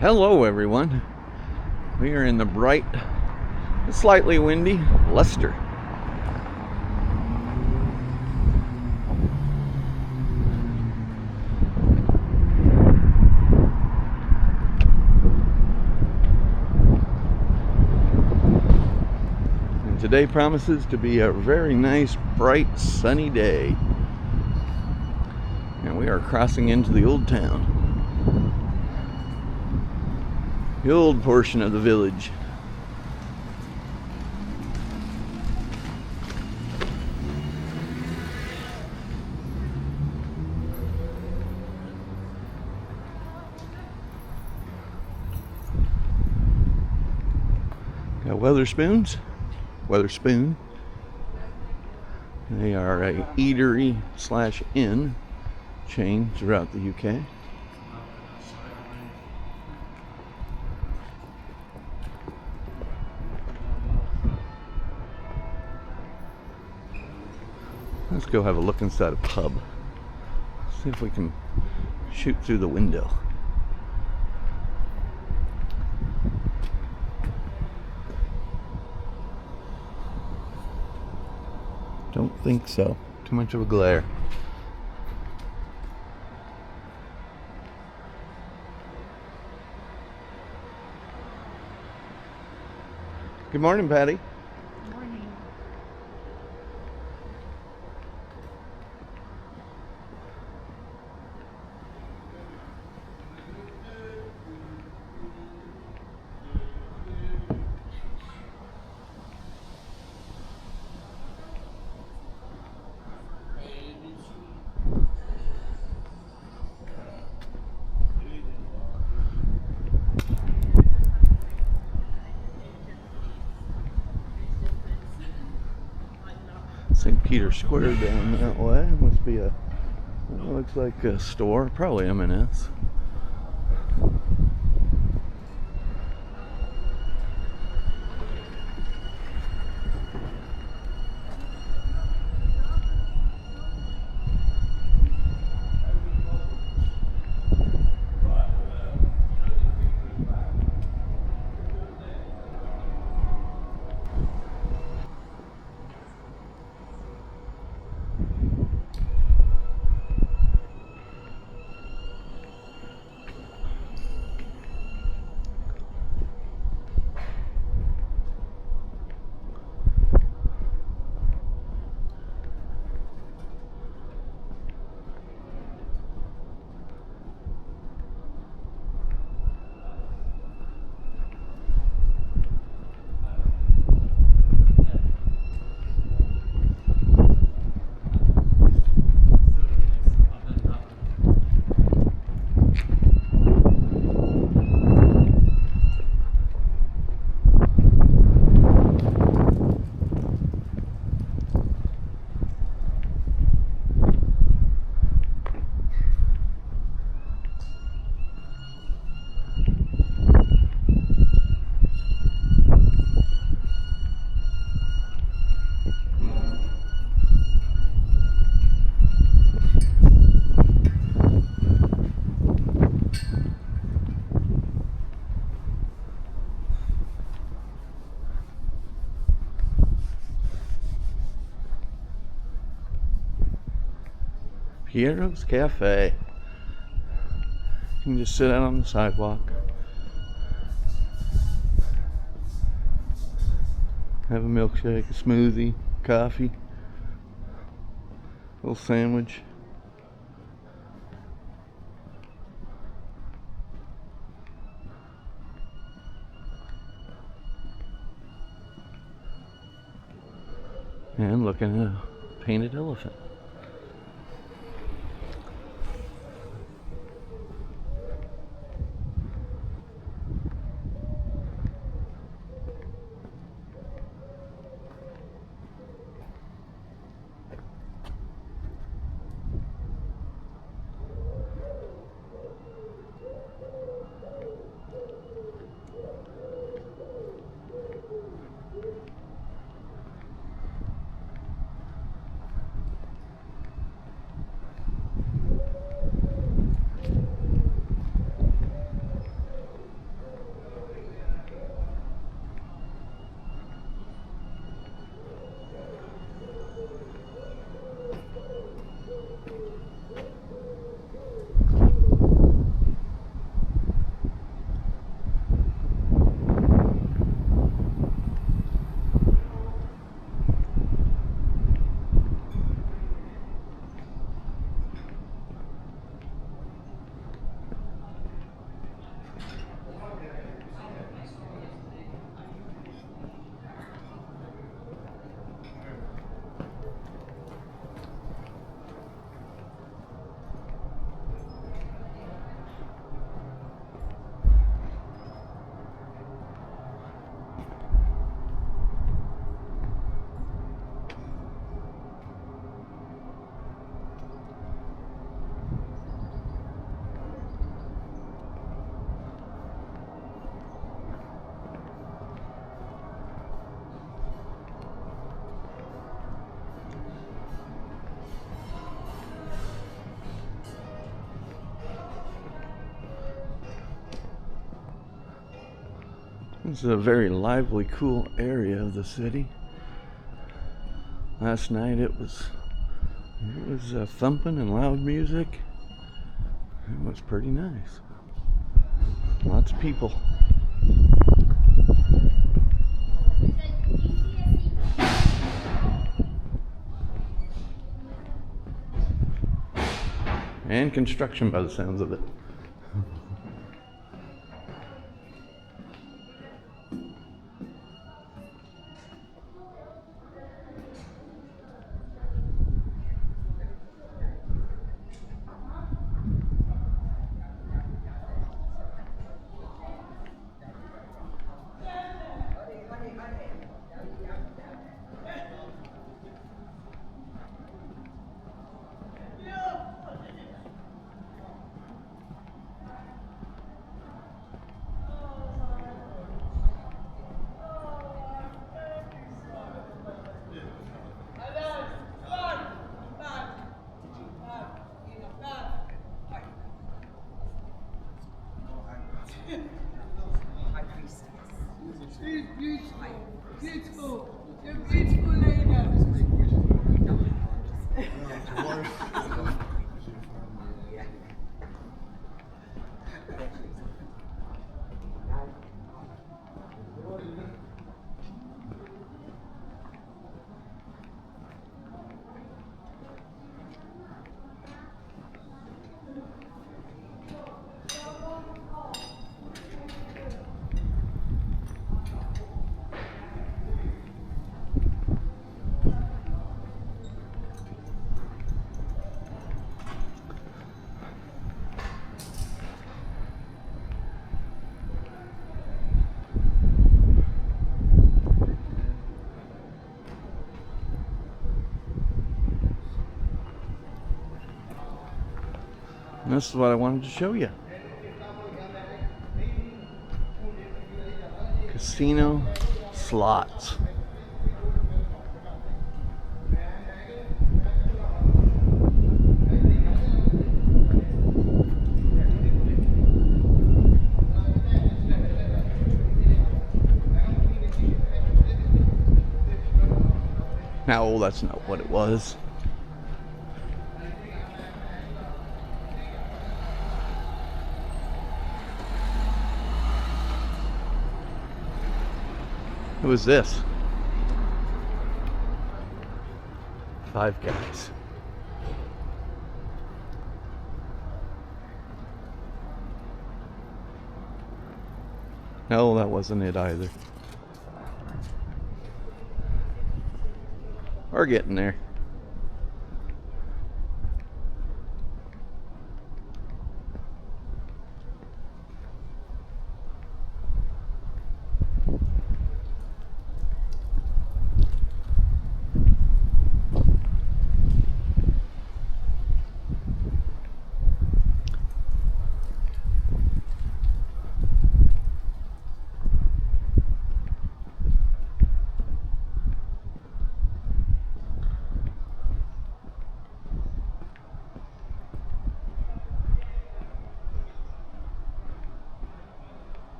Hello everyone. We are in the bright, slightly windy Leicester. And today promises to be a very nice, bright, sunny day. And we are crossing into the old town. The old portion of the village. Got Weatherspoon. They are a eatery / inn chain throughout the UK. Let's go have a look inside a pub. See if we can shoot through the window. Don't think so. Too much of a glare. Good morning, Patty. Good morning. St. Peter Square down that way. Must be it looks like a store, probably M&S. Piero's Cafe. You can just sit out on the sidewalk, have a milkshake, a smoothie, coffee, a little sandwich. And looking at a painted elephant. This is a very lively, cool area of the city. Last night it was thumping and loud music. It was pretty nice. Lots of people. And construction by the sounds of it. She's beautiful, beautiful, you're beautiful lady. And this is what I wanted to show you. Casino slots. No, that's not what it was. Who is this? Five Guys. No, that wasn't it either. We're getting there.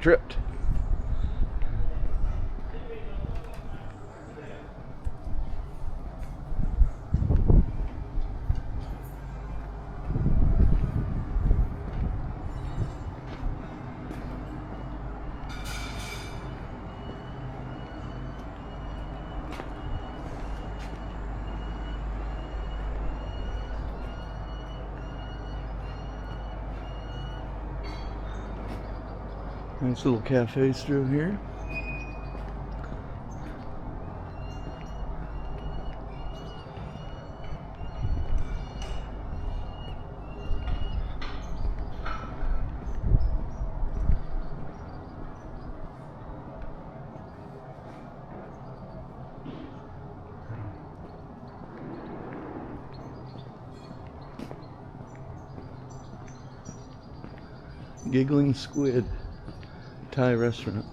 tripped. Nice little cafes through here. Giggling Squid Thai restaurant.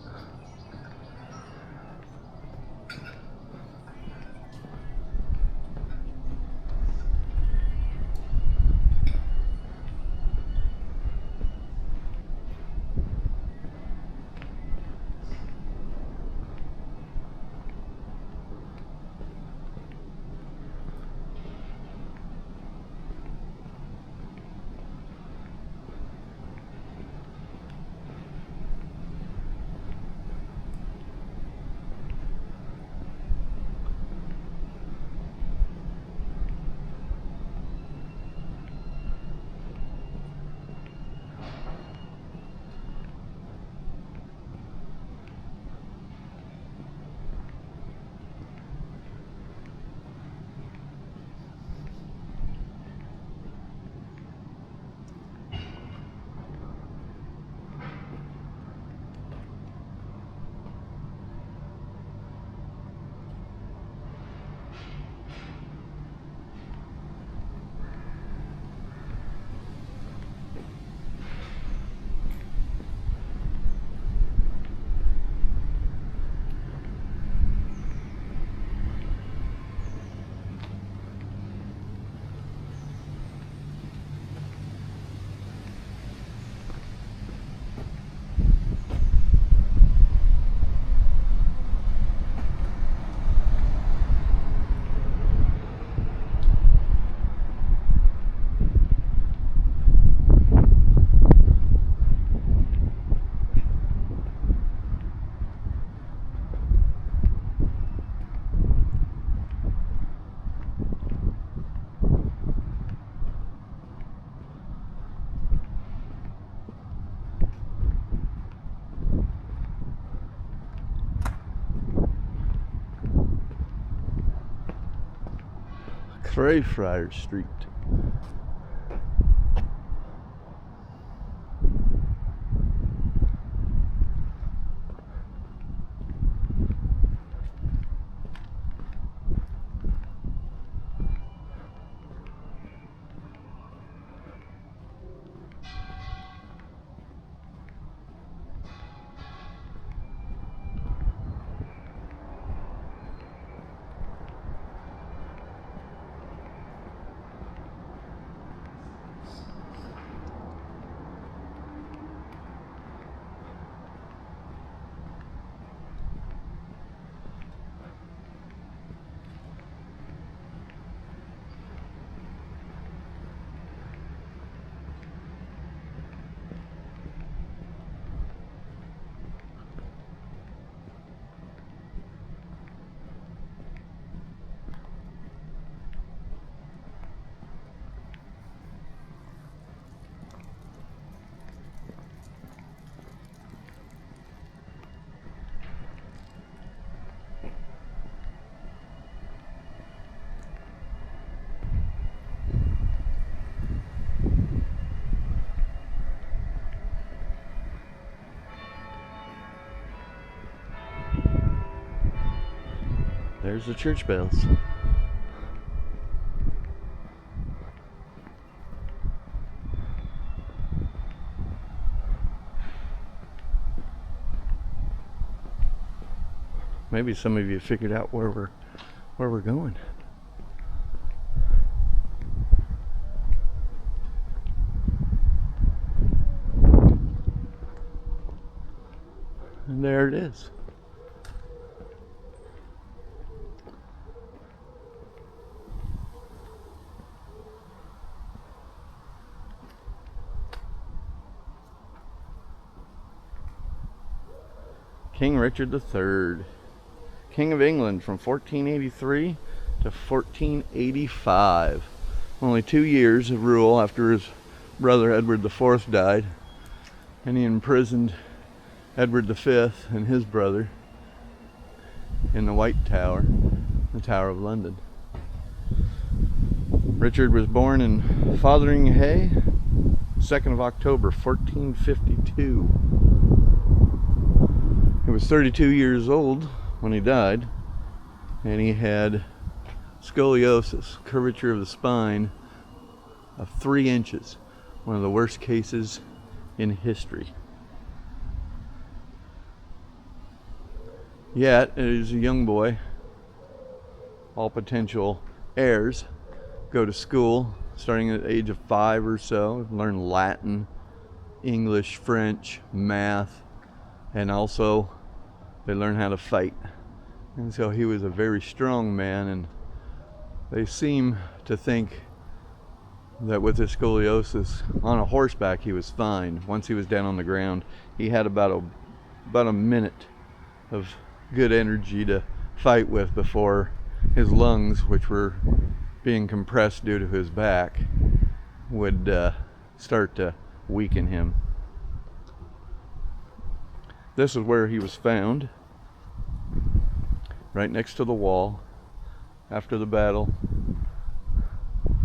Freyfriar Street. There's the church bells. Maybe some of you figured out where we're going. it is. King Richard III, King of England from 1483 to 1485. Only 2 years of rule after his brother Edward IV died, and he imprisoned Edward V and his brother in the White Tower, the Tower of London. Richard was born in Fotheringhay, 2nd of October 1452. He was 32 years old when he died, and he had scoliosis, curvature of the spine of 3 inches, one of the worst cases in history. Yet, as a young boy, all potential heirs go to school starting at the age of 5 or so, learn Latin, English, French, math, and also they learn how to fight. And so he was a very strong man, and they seem to think that with his scoliosis, on a horseback he was fine. Once he was down on the ground, he had about a minute of good energy to fight with before his lungs, which were being compressed due to his back, would start to weaken him. This is where he was found, right next to the wall. After the battle,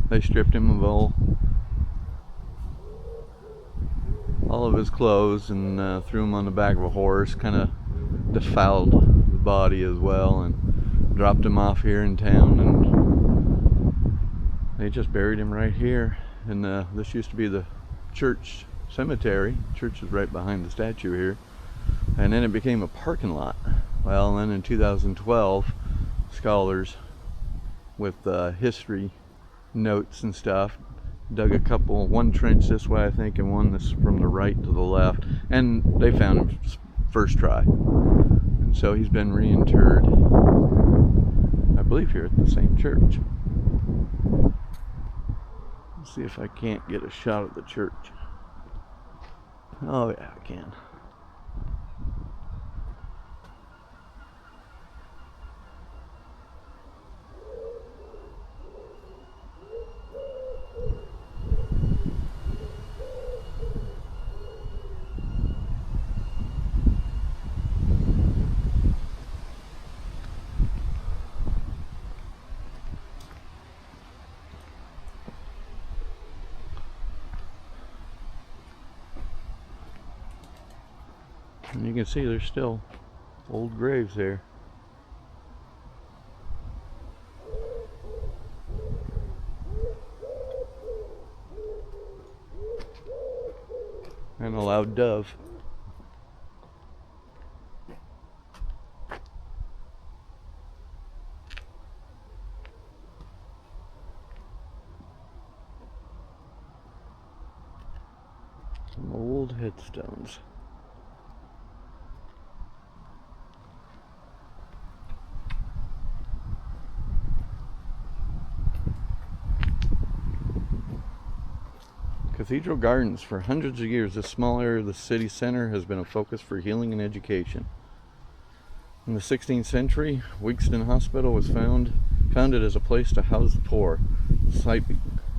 they stripped him of all of his clothes and threw him on the back of a horse, kind of defiled the body as well, and dropped him off here in town, and they just buried him right here. And this used to be the church cemetery. The church is right behind the statue here, and then it became a parking lot. Well, then in 2012, scholars with history notes and stuff dug one trench this way, I think, and one this from the right to the left, and they found him first try. And so he's been reinterred, I believe, here at the same church. Let's see if I can't get a shot of the church. Oh yeah, I can. And you can see there's still old graves there. And a loud dove. Some old headstones. Cathedral Gardens. For hundreds of years, this small area of the city center has been a focus for healing and education. In the 16th century, Wigston Hospital was founded as a place to house the poor. The site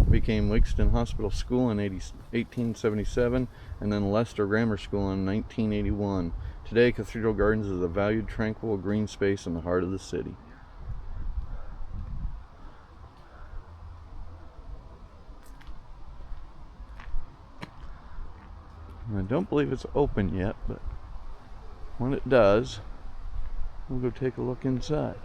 became Wigston Hospital School in 1877, and then Leicester Grammar School in 1981. Today, Cathedral Gardens is a valued, tranquil green space in the heart of the city. I don't believe it's open yet, but when it does, we'll go take a look inside.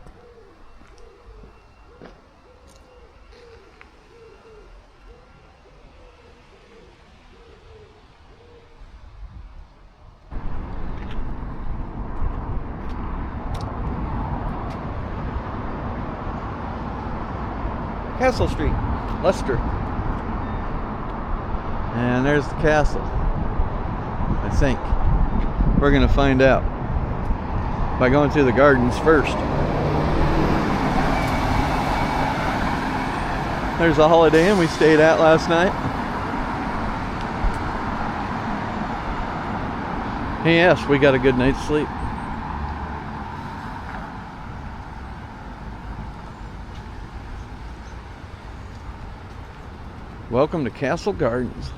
Castle Street, Leicester. And there's the castle. I think. We're going to find out. by going through the gardens first. There's the Holiday Inn we stayed at last night. And yes, we got a good night's sleep. Welcome to Castle Gardens.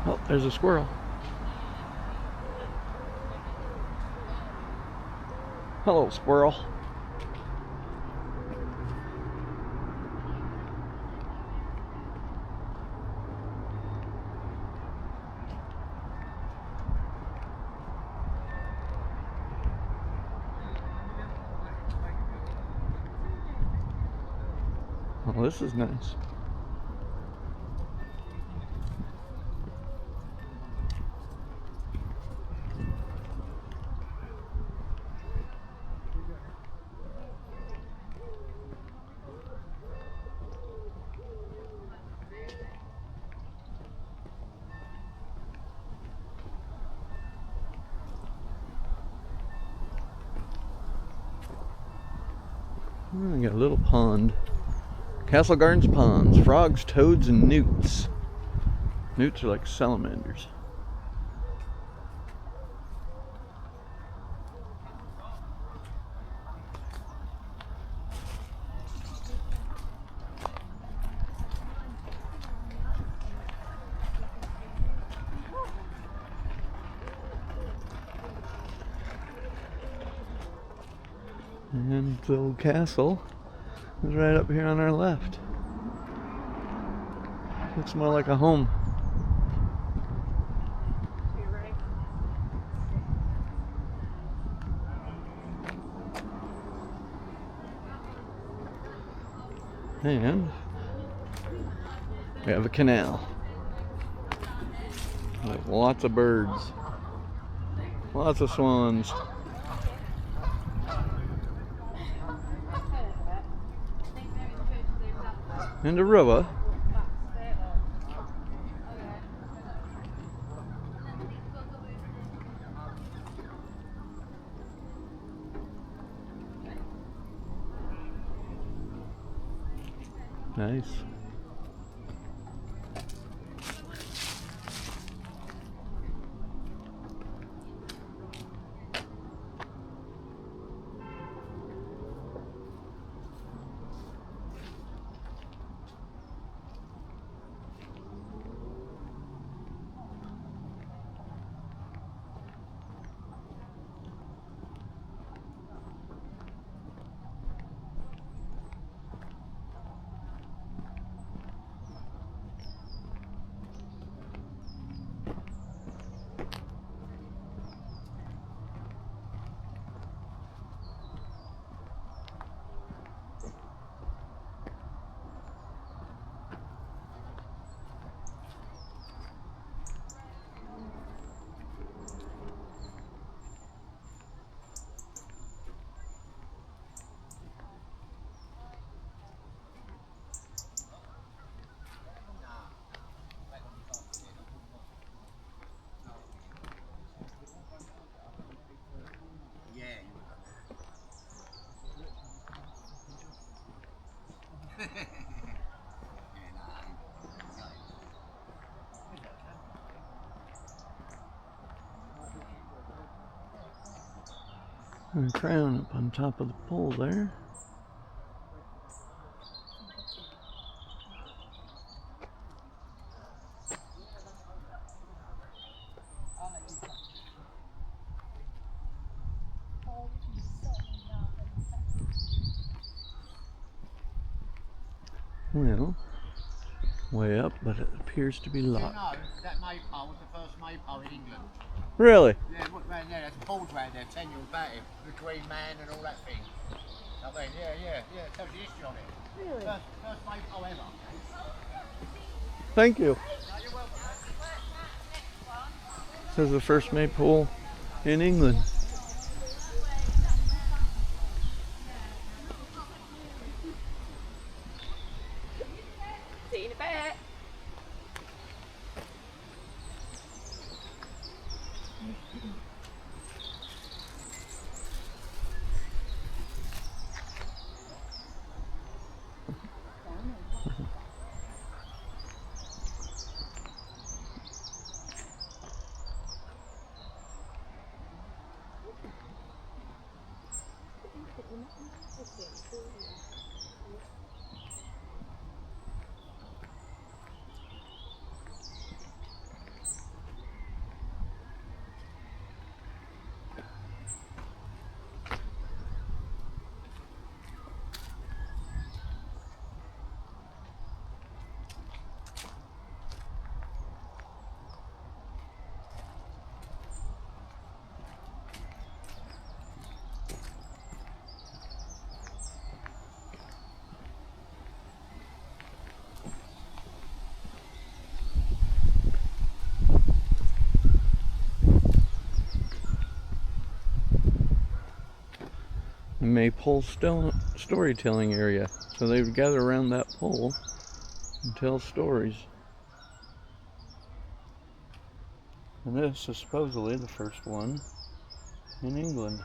Oh, there's a squirrel. Hello, squirrel. Oh, this is nice. I got a little pond. Castle Gardens ponds. Frogs, toads, and newts. Newts are like salamanders. And the old castle is right up here on our left. Looks more like a home. And we have a canal with lots of birds, lots of swans. And a river. Nice. And a crown up on top of the pole there. Well, way up, but it appears to be You locked. know, that maypole was the first maypole in England. Really? Yeah, look round there, there's boards round there telling you about him, the Green Man and all that thing. I mean, yeah, it tells you history on it. Really? First maypole ever. Thank you. No, you're welcome. This is the first maypole in England. See you in a bit. Maypole storytelling area. So they would gather around that pole and tell stories. And this is supposedly the first one in England.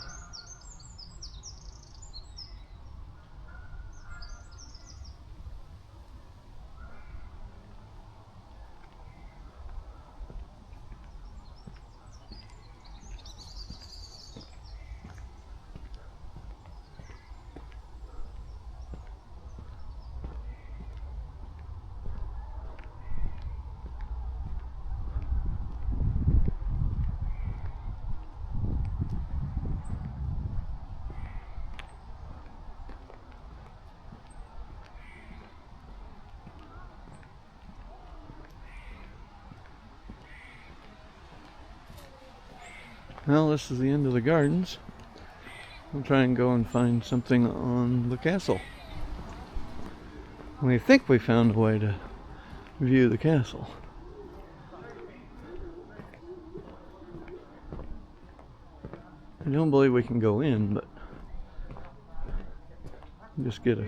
Well, this is the end of the gardens. We'll try and go and find something on the castle. We think we found a way to view the castle. I don't believe we can go in, but just get a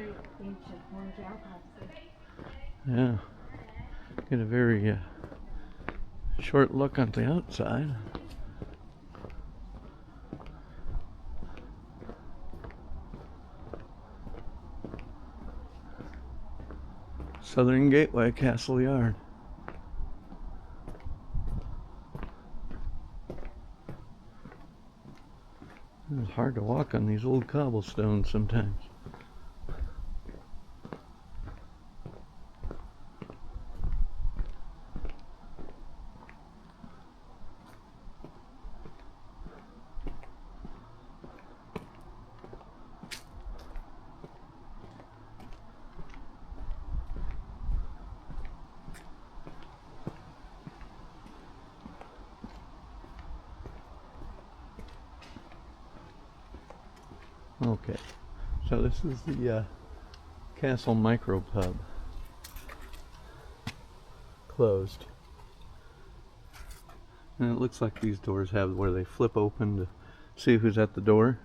very short look at the outside. Southern Gateway, Castle Yard. It's hard to walk on these old cobblestones sometimes. Okay, so this is the Castle Micro Pub. Closed. And it looks like these doors have where they flip open to see who's at the door.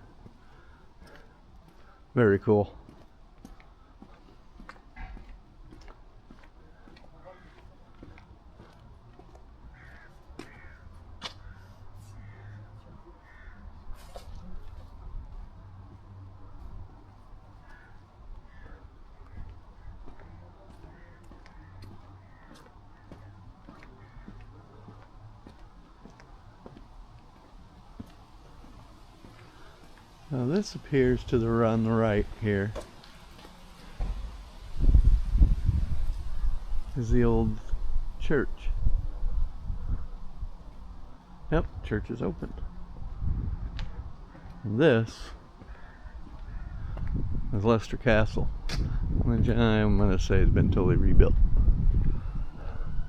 Very cool. Now this appears to the on the right here is the old church. Yep, church is open. And this is Leicester Castle, which I'm going to say has been totally rebuilt.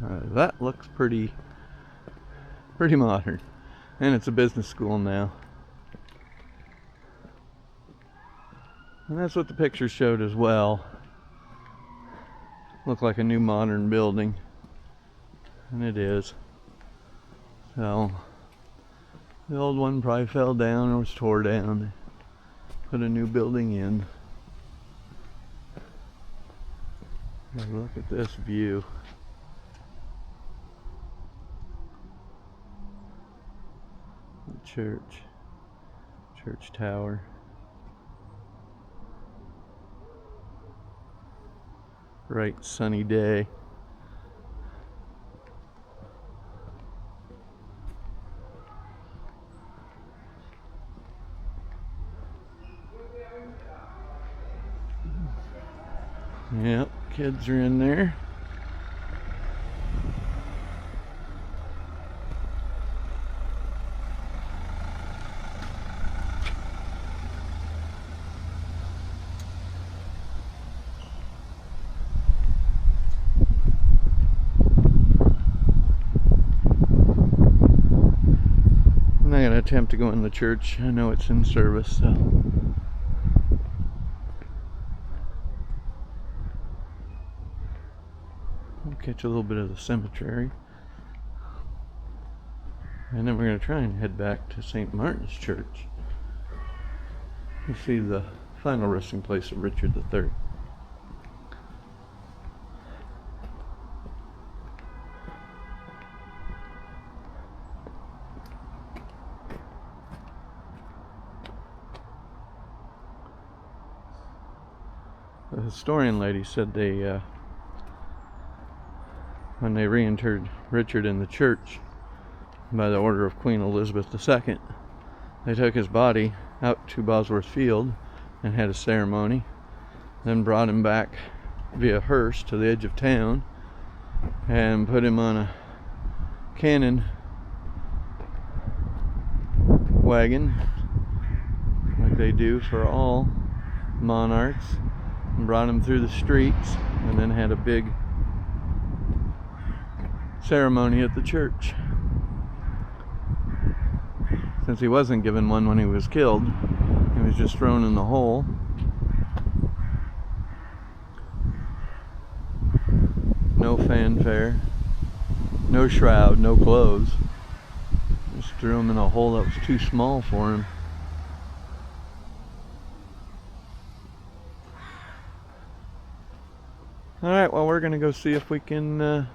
That looks pretty modern, and it's a business school now. And that's what the picture showed as well. Looked like a new modern building, and it is. So the old one probably fell down or was tore down. Put a new building in. Look at this view. The church tower. Bright sunny day. Yep, kids are in there. I'm not going to attempt to go in the church. I know it's in service, so. I'll catch a little bit of the cemetery. And then we're going to try and head back to St. Martin's Church to see the final resting place of Richard III. The historian lady said when they reinterred Richard in the church by the order of Queen Elizabeth II, they took his body out to Bosworth Field and had a ceremony, then brought him back via hearse to the edge of town and put him on a cannon wagon like they do for all monarchs, and brought him through the streets, and then had a big ceremony at the church. Since he wasn't given one when he was killed, he was just thrown in the hole. No fanfare, no shroud, no clothes. Just threw him in a hole that was too small for him. Alright, well, we're going to go see if we can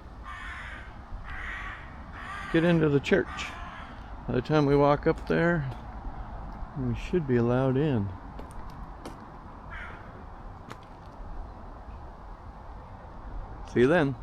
get into the church. By the time we walk up there, we should be allowed in. See you then.